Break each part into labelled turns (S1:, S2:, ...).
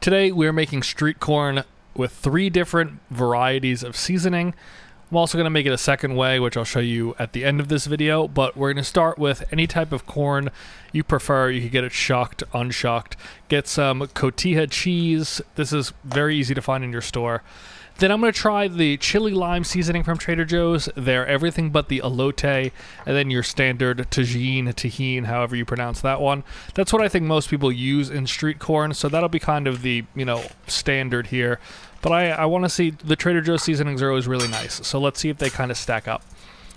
S1: Today we're making street corn with 3 different varieties of seasoning. I'm also going to make it a second way, which I'll show you at the end of this video, but we're going to start with any type of corn you prefer. You can get it shucked, unshucked. Get some cotija cheese. This is very easy to find in your store. Then I'm going to try the chili lime seasoning from Trader Joe's. They're everything but the elote, and then your standard Tajin, however you pronounce that one. That's what I think most people use in street corn, so that'll be kind of the, standard here. But I want to see, the Trader Joe's seasonings are always really nice, so let's see if they kind of stack up.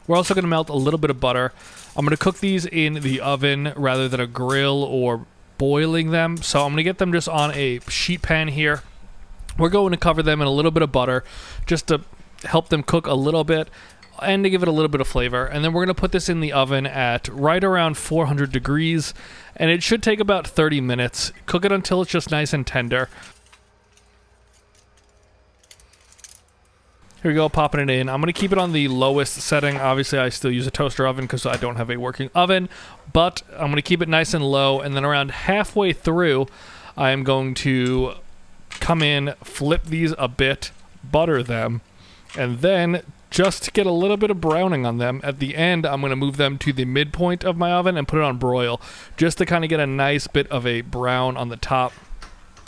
S1: We're also going to melt a little bit of butter. I'm going to cook these in the oven rather than a grill or boiling them, so I'm going to get them just on a sheet pan here. We're going to cover them in a little bit of butter just to help them cook a little bit and to give it a little bit of flavor. And then we're going to put this in the oven at right around 400 degrees, and it should take about 30 minutes. Cook it until it's just nice and tender. Here we go, popping it in. I'm going to keep it on the lowest setting. Obviously, I still use a toaster oven because I don't have a working oven, but I'm going to keep it nice and low, and then around halfway through, I am going to come in, flip these a bit, butter them, and then just to get a little bit of browning on them, at the end, I'm going to move them to the midpoint of my oven and put it on broil, just to kind of get a nice bit of a brown on the top.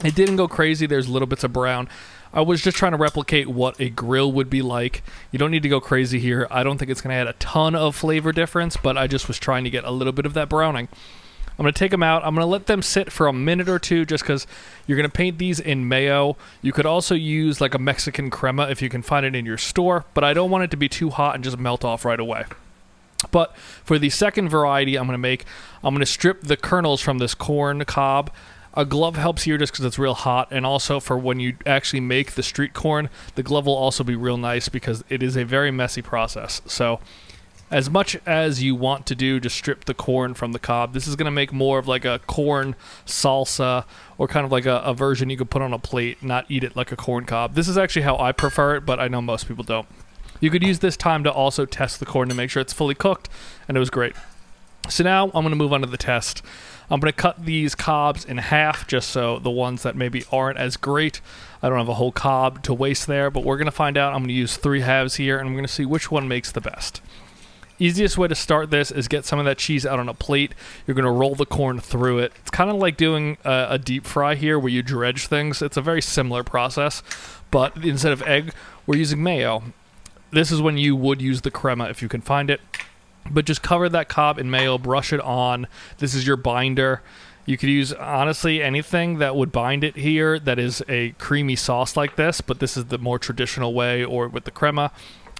S1: It didn't go crazy. There's little bits of brown. I was just trying to replicate what a grill would be like. You don't need to go crazy here. I don't think it's going to add a ton of flavor difference, but I just was trying to get a little bit of that browning. I'm going to take them out. I'm going to let them sit for a minute or two just because you're going to paint these in mayo. You could also use like a Mexican crema if you can find it in your store, but I don't want it to be too hot and just melt off right away. But for the second variety I'm going to strip the kernels from this corn cob. A glove helps here just because it's real hot, and also for when you actually make the street corn, the glove will also be real nice because it is a very messy process. So as much as you want to do, just strip the corn from the cob. This is going to make more of like a corn salsa, or kind of like a version you could put on a plate, not eat it like a corn cob. This is actually how I prefer it, but I know most people don't. You could use this time to also test the corn to make sure it's fully cooked, and it was great. So now I'm going to move on to the test. I'm going to cut these cobs in half, just so the ones that maybe aren't as great, I don't have a whole cob to waste there, but we're going to find out. I'm going to use 3 halves here, and we're going to see which one makes the best. Easiest way to start this is get some of that cheese out on a plate. You're going to roll the corn through it. It's kind of like doing a deep fry here where you dredge things. It's a very similar process, but instead of egg, we're using mayo. This is when you would use the crema if you can find it. But just cover that cob in mayo, brush it on. This is your binder. You could use, honestly, anything that would bind it here that is a creamy sauce like this, but this is the more traditional way, or with the crema.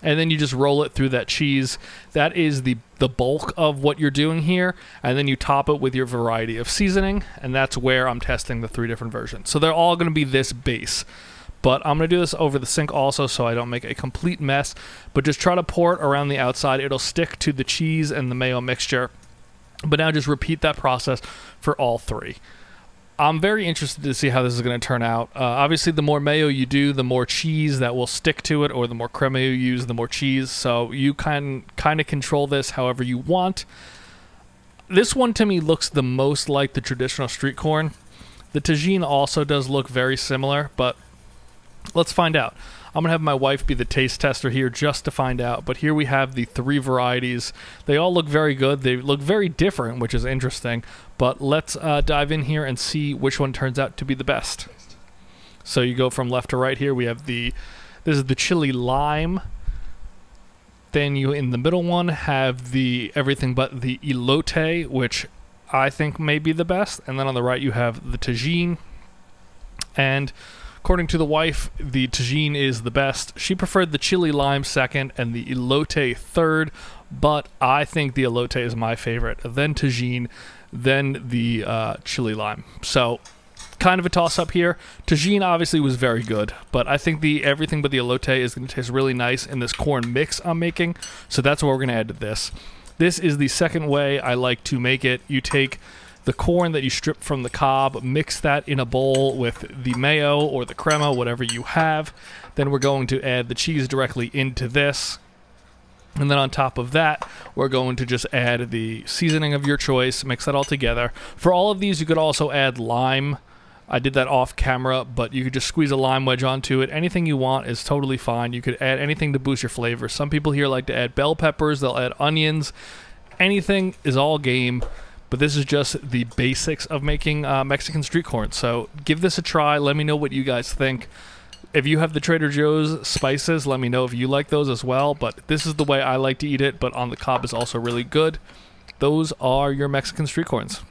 S1: And then you just roll it through that cheese. That is the bulk of what you're doing here. And then you top it with your variety of seasoning, and that's where I'm testing the 3 different versions. So they're all going to be this base. But I'm going to do this over the sink also so I don't make a complete mess. But just try to pour it around the outside. It'll stick to the cheese and the mayo mixture. But now just repeat that process for all 3. I'm very interested to see how this is going to turn out. Obviously, the more mayo you do, the more cheese that will stick to it, or the more crema you use, the more cheese. So you can kind of control this however you want. This one to me looks the most like the traditional street corn. The Tajin also does look very similar, but let's find out. I'm going to have my wife be the taste tester here just to find out. But here we have the 3 varieties. They all look very good. They look very different, which is interesting. But let's dive in here and see which one turns out to be the best. So you go from left to right here. We have this is the chili lime. Then you, in the middle one, have the everything but the elote, which I think may be the best. And then on the right, you have the Tajin. And according to the wife, the Tajin is the best. She preferred the chili lime second and the elote third, but I think the elote is my favorite. Then Tajin, then the chili lime. So kind of a toss-up here. Tajin obviously was very good, but I think the everything but the elote is going to taste really nice in this corn mix I'm making, so that's what we're going to add to this. This is the second way I like to make it. You take the corn that you strip from the cob, mix that in a bowl with the mayo or the crema, whatever you have. Then we're going to add the cheese directly into this. And then on top of that, we're going to just add the seasoning of your choice, mix that all together. For all of these, you could also add lime. I did that off camera, but you could just squeeze a lime wedge onto it. Anything you want is totally fine. You could add anything to boost your flavor. Some people here like to add bell peppers. They'll add onions. Anything is all game, but this is just the basics of making Mexican street corn. So give this a try. Let me know what you guys think. If you have the Trader Joe's spices, let me know if you like those as well. But this is the way I like to eat it, but on the cob is also really good. Those are your Mexican street corns.